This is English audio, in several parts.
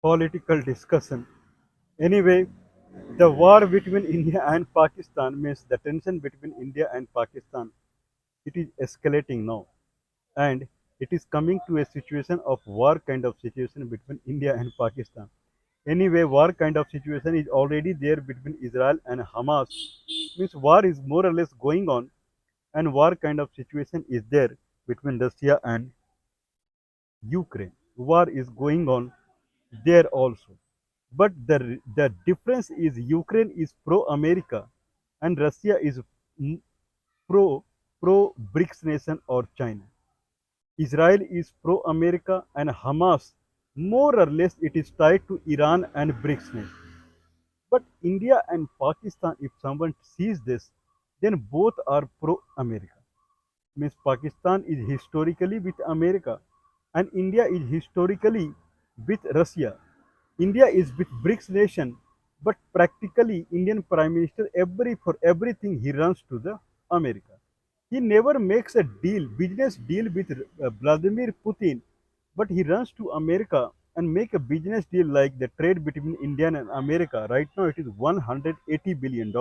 political discussion. Anyway, the war between India and Pakistan means the tension between India and Pakistan. It is escalating now, and it is coming to a situation of war kind of situation between India and Pakistan. Anyway, war kind of situation is already there between Israel and Hamas. Means war is more or less going on, and war kind of situation is there between Russia and Ukraine. War is going on there also. But the difference is Ukraine is pro-America and Russia is pro BRICS nation or China. Israel is pro-America and Hamas more or less it is tied to Iran and BRICS nation. But India and Pakistan, if someone sees this, then both are pro-America. Means Pakistan is historically with America and India is historically with Russia. India is with BRICS nation, but practically Indian Prime Minister for everything he runs to the America. He never makes a deal, business deal with Vladimir Putin, but he runs to America and make a business deal like the trade between India and America. Right now it is $180 billion.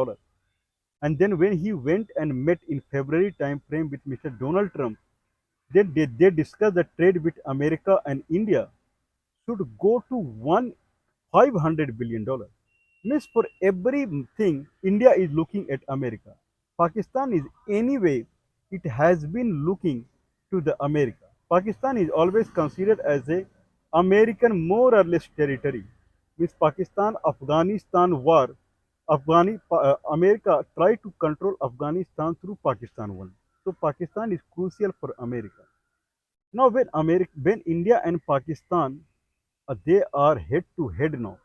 And then when he went and met in February time frame with Mr. Donald Trump, they discussed the trade with America and India should go to one $500 billion. Means for everything, India is looking at America. Pakistan is anyway, it has been looking to the America. Pakistan is always considered as a American more or less territory. Means Pakistan Afghanistan war, America tried to control Afghanistan through Pakistan only. So Pakistan is crucial for America. Now when India and Pakistan they are head to head now.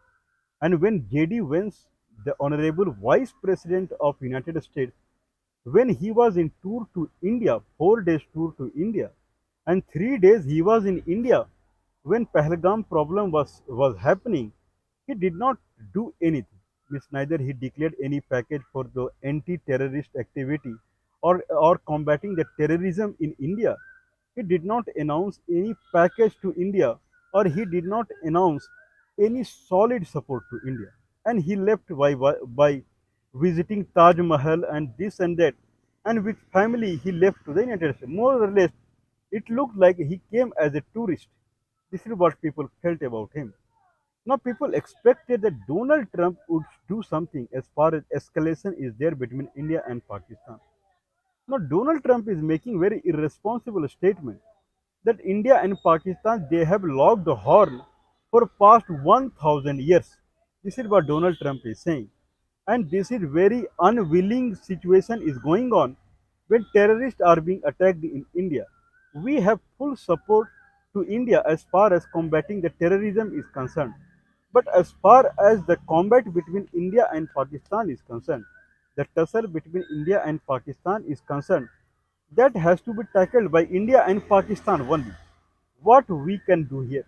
And when JD Vance, the Honorable Vice President of United States, when he was in tour to India, 4 days tour to India, and 3 days he was in India, when Pahalgam problem was happening, he did not do anything. Means neither he declared any package for the anti-terrorist activity or combating the terrorism in India. He did not announce any package to India or he did not announce any solid support to India. And he left by visiting Taj Mahal and this and that. And with family, he left to the United States. More or less, it looked like he came as a tourist. This is what people felt about him. Now, people expected that Donald Trump would do something as far as escalation is there between India and Pakistan. Now, Donald Trump is making very irresponsible statement that India and Pakistan they have locked the horn for past 1,000 years. This is what Donald Trump is saying, and this is very unwilling situation is going on when terrorists are being attacked in India. We have full support to India as far as combating the terrorism is concerned. But as far as the combat between India and Pakistan is concerned, the tussle between India and Pakistan is concerned, that has to be tackled by India and Pakistan only. What we can do here?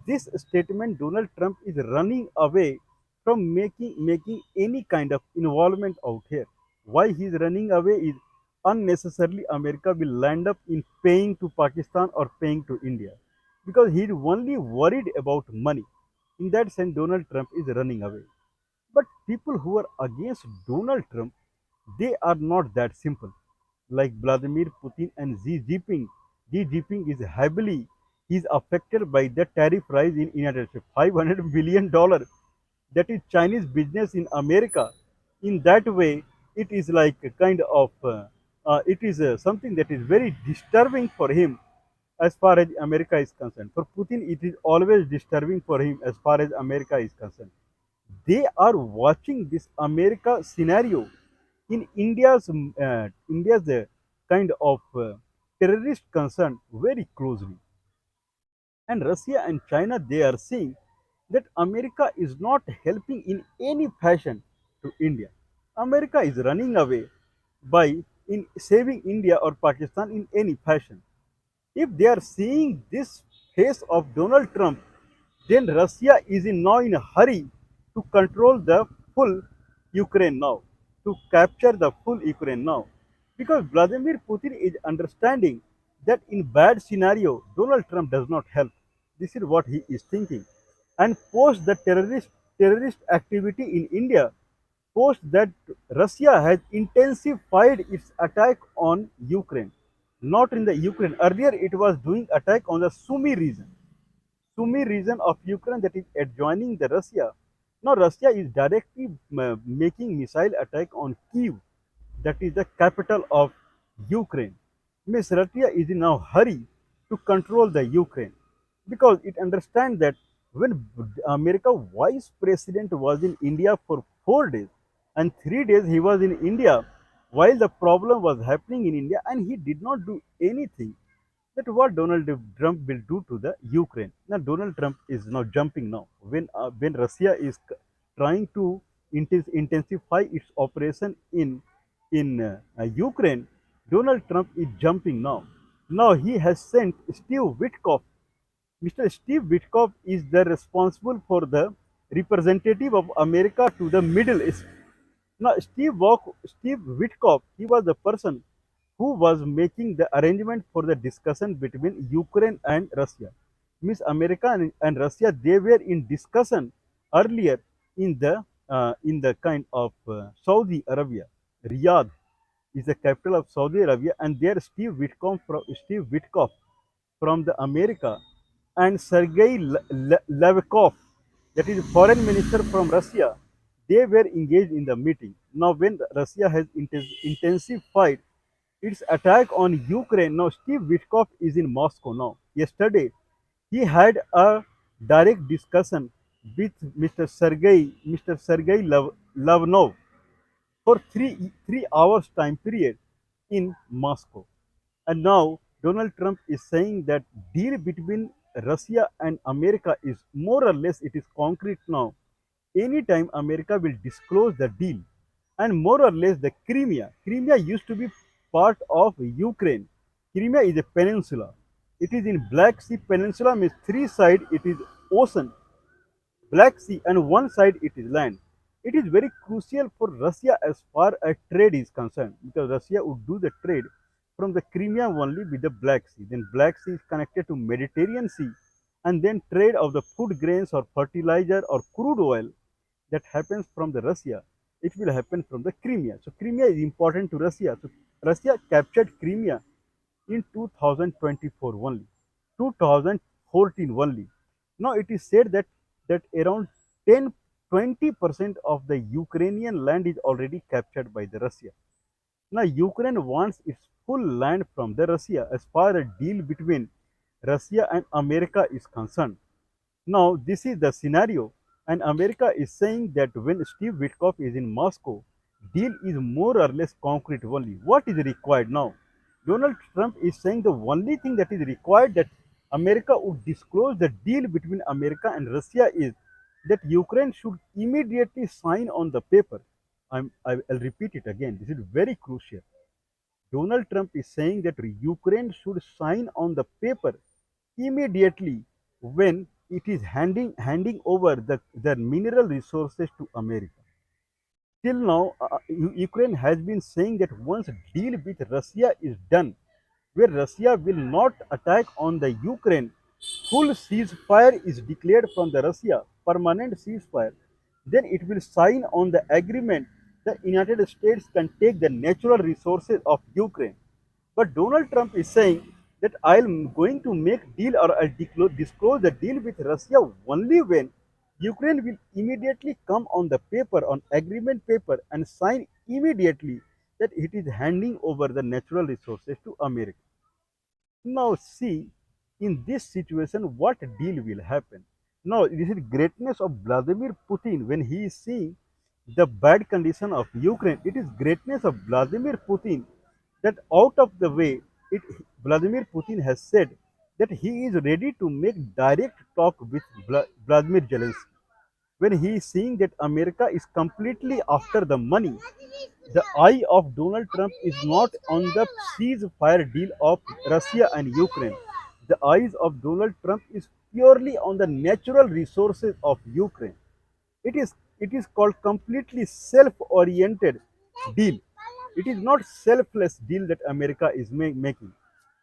This statement, Donald Trump is running away from making any kind of involvement out here. Why he is running away is unnecessarily America will land up in paying to Pakistan or paying to India because he is only worried about money. In that sense, Donald Trump is running away. But people who are against Donald Trump, they are not that simple. Like Vladimir Putin and Xi Jinping. Xi Jinping is heavily he is affected by the tariff rise in United States. $500 billion. That is Chinese business in America. In that way, it is like a kind of it is something that is very disturbing for him as far as America is concerned. For Putin, it is always disturbing for him as far as America is concerned. They are watching this America scenario in India's kind of terrorist concern very closely. And Russia and China, they are seeing that America is not helping in any fashion to India. America is running away by in saving India or Pakistan in any fashion. If they are seeing this face of Donald Trump, then Russia is now in a hurry to control the full Ukraine now, to capture the full Ukraine now. Because Vladimir Putin is understanding that in bad scenario, Donald Trump does not help. This is what he is thinking. and post the terrorist activity in India, post that Russia has intensified its attack on Ukraine, not in the Ukraine. Earlier, it was doing attack on the Sumy region of Ukraine that is adjoining the Russia. Now Russia is directly making missile attack on Kiev, that is the capital of Ukraine. Miss Russia is in a hurry to control the Ukraine because it understands that when America vice president was in India for 4 days and 3 days he was in India while the problem was happening in India and he did not do anything, that what Donald Trump will do to the Ukraine. Now Donald Trump is now jumping now when Russia is trying to intensify its operation in Ukraine. Donald Trump is jumping now. Now he has sent Steve Witkoff. Mr. Steve Witkoff is the responsible for the representative of America to the Middle East. Now, Steve Witkoff, he was the person who was making the arrangement for the discussion between Ukraine and Russia. Miss America and Russia, they were in discussion earlier in the kind of Saudi Arabia. Riyadh is the capital of Saudi Arabia, and there Steve Witkoff from the America and Sergei Lavrov, that is foreign minister from Russia, they were engaged in the meeting. Now, when Russia has intensified its attack on Ukraine, now Steve Witkoff is in Moscow now. Yesterday, he had a direct discussion with Mr. Sergei Lavnov for three hours time period in Moscow. And now Donald Trump is saying that deal between Russia and America is more or less it is concrete now. Anytime America will disclose the deal, and more or less the Crimea. Crimea used to be part of Ukraine. Crimea is a peninsula. It is in Black Sea Peninsula means three side it is ocean, Black Sea, and one side it is land. It is very crucial for Russia as far as trade is concerned because Russia would do the trade from the Crimea only with the Black Sea. Then Black Sea is connected to Mediterranean Sea, and then trade of the food grains or fertilizer or crude oil that happens from the Russia, it will happen from the Crimea. So Crimea is important to Russia. So Russia captured Crimea in 2024 only, 2014 only. Now it is said that around 10 20% of the Ukrainian land is already captured by the Russia. Now Ukraine wants its full land from the Russia as far as deal between Russia and America is concerned. Now, this is the scenario, and America is saying that when Steve Witkoff is in Moscow, deal is more or less concrete only. What is required now? Donald Trump is saying the only thing that is required that America would disclose the deal between America and Russia is that Ukraine should immediately sign on the paper. I'll repeat it again. This is very crucial. Donald Trump is saying that Ukraine should sign on the paper immediately when it is handing over the mineral resources to America. Till now, Ukraine has been saying that once deal with Russia is done, where Russia will not attack on the Ukraine, full ceasefire is declared from the Russia, permanent ceasefire, then it will sign on the agreement that United States can take the natural resources of Ukraine. But Donald Trump is saying that I'm going to make deal or I'll disclose the deal with Russia only when Ukraine will immediately come on the paper, on agreement paper, and sign immediately that it is handing over the natural resources to America. Now see, in this situation, what deal will happen? Now, this is greatness of Vladimir Putin when he is seeing the bad condition of Ukraine. It is greatness of Vladimir Putin that out of the way, it, Vladimir Putin has said that he is ready to make direct talk with Vladimir Zelensky. When he is seeing that America is completely after the money, the eye of Donald Trump is not on the ceasefire deal of Russia and Ukraine. The eyes of Donald Trump is purely on the natural resources of Ukraine. It is called completely self-oriented deal. It is not selfless deal that America is making.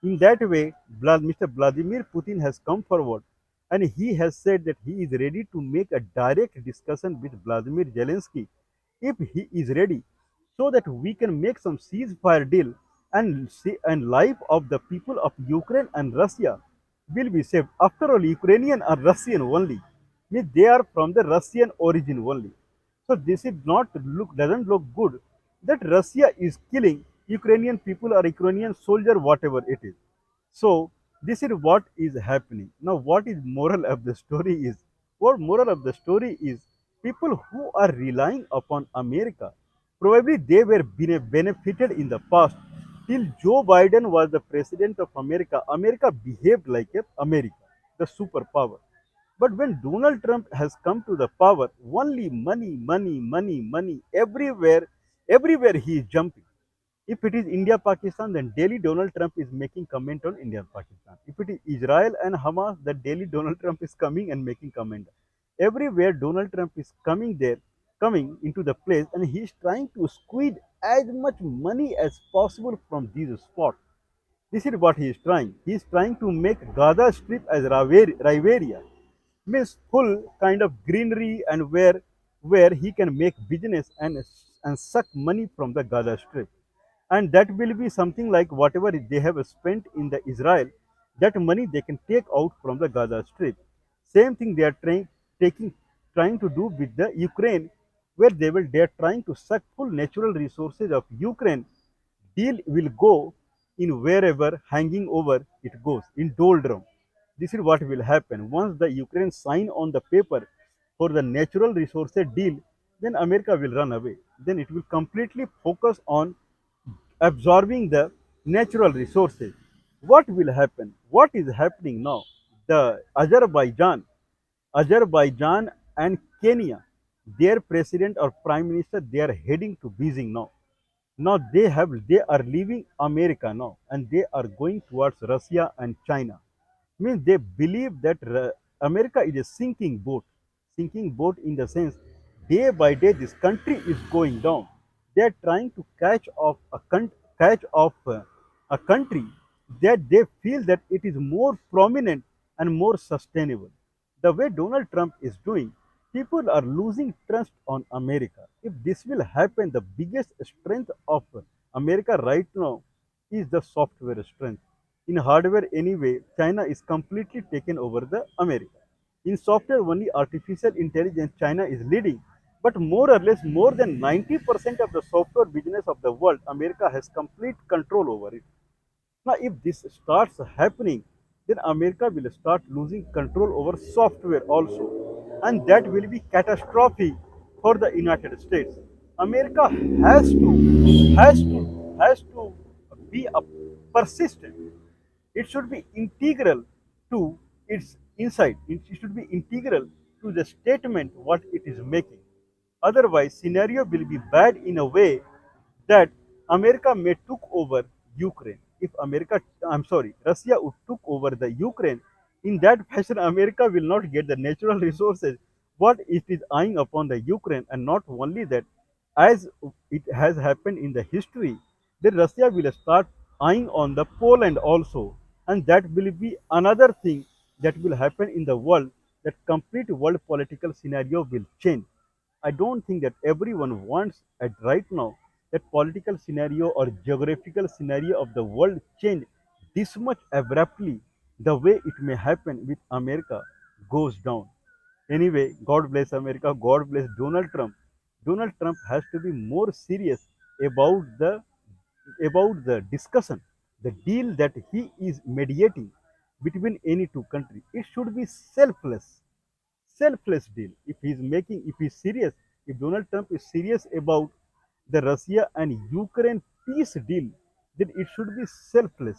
In that way, Mr. Vladimir Putin has come forward And he has said that he is ready to make a direct discussion with Vladimir Zelensky if he is ready, so that we can make some ceasefire deal and life of the people of Ukraine and Russia will be saved. After all, Ukrainian are Russian only. Means they are from the Russian origin only. So this is not look doesn't look good that Russia is killing Ukrainian people or Ukrainian soldier, whatever it is. So this is what is happening. Now what is moral of the story is? What moral of the story is people who are relying upon America, probably they were benefited in the past. Till Joe Biden was the president of America, America behaved like a America, the superpower. But when Donald Trump has come to the power, only money, money, money, money, everywhere he is jumping. If it is India Pakistan, then daily Donald Trump is making comment on India Pakistan. If it is Israel and Hamas, then daily Donald Trump is coming and making comment. Everywhere Donald Trump is coming there, coming into the place, and he is trying to squeeze as much money as possible from these spots. This is what he is trying. He is trying to make Gaza Strip as Riveria, means full kind of greenery, and where he can make business and suck money from the Gaza Strip. And that will be something like whatever they have spent in the Israel, that money they can take out from the Gaza Strip. Same thing they are trying to do with the Ukraine, where they are trying to suck full natural resources of Ukraine. Deal will go in wherever hanging over it goes in doldrum. This is what will happen once the Ukraine sign on the paper for the natural resources deal. Then America will run away. Then it will completely focus on absorbing the natural resources. What will happen? What is happening now? The Azerbaijan and Kenya, their president or prime minister, they are heading to Beijing now. Now they are leaving America now, and they are going towards Russia and China. Means they believe that America is a sinking boat in the sense day by day this country is going down. They are trying to catch off a country that they feel that it is more prominent and more sustainable. The way Donald Trump is doing, people are losing trust on America. If this will happen, the biggest strength of America right now is the software strength. In hardware, anyway, China is completely taken over the America. In software, only artificial intelligence, China is leading. But more or less, more than 90% of the software business of the world, America has complete control over it. Now, if this starts happening, then America will start losing control over software also, and that will be catastrophic for the United States. America has to be a persistent. It should be integral to its inside. It should be integral to the statement what it is making. Otherwise, scenario will be bad in a way that America may took over Ukraine. If Russia would took over the Ukraine, in that fashion, America will not get the natural resources what it is eyeing upon the Ukraine, and not only that, as it has happened in the history, then Russia will start eyeing on the Poland also, and that will be another thing that will happen in the world. That complete world political scenario will change. I don't think that everyone wants at right now that political scenario or geographical scenario of the world change this much abruptly the way it may happen with America goes down. Anyway, God bless America, God bless Donald Trump. Donald Trump has to be more serious about the discussion, the deal that he is mediating between any two countries. It should be selfless deal. If he's serious, if Donald Trump is serious about the Russia and Ukraine peace deal, then it should be selfless,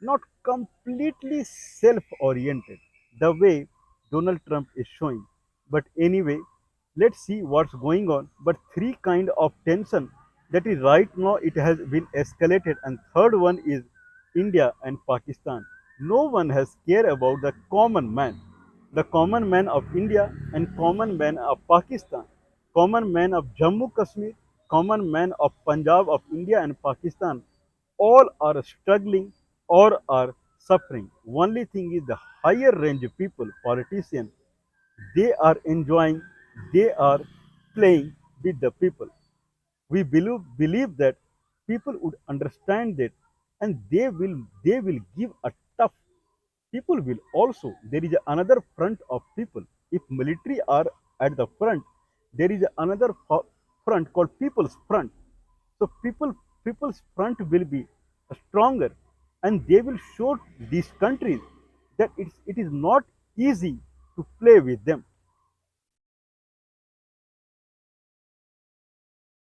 not completely self-oriented, the way Donald Trump is showing. But anyway, let's see what's going on. But three kind of tension that is right now it has been escalated, and third one is India and Pakistan. No one has care about the common man of India and common man of Pakistan, common man of Jammu Kashmir, common man of Punjab of India and Pakistan, all are struggling or are suffering. Only thing is the higher range people, politicians, they are enjoying, they are playing with the people. We believe that people would understand that and they will give a tough. People will also, there is another front of people. If military are at the front, there is another front called people's front. So people's front will be stronger, and they will show these countries that it is not easy to play with them.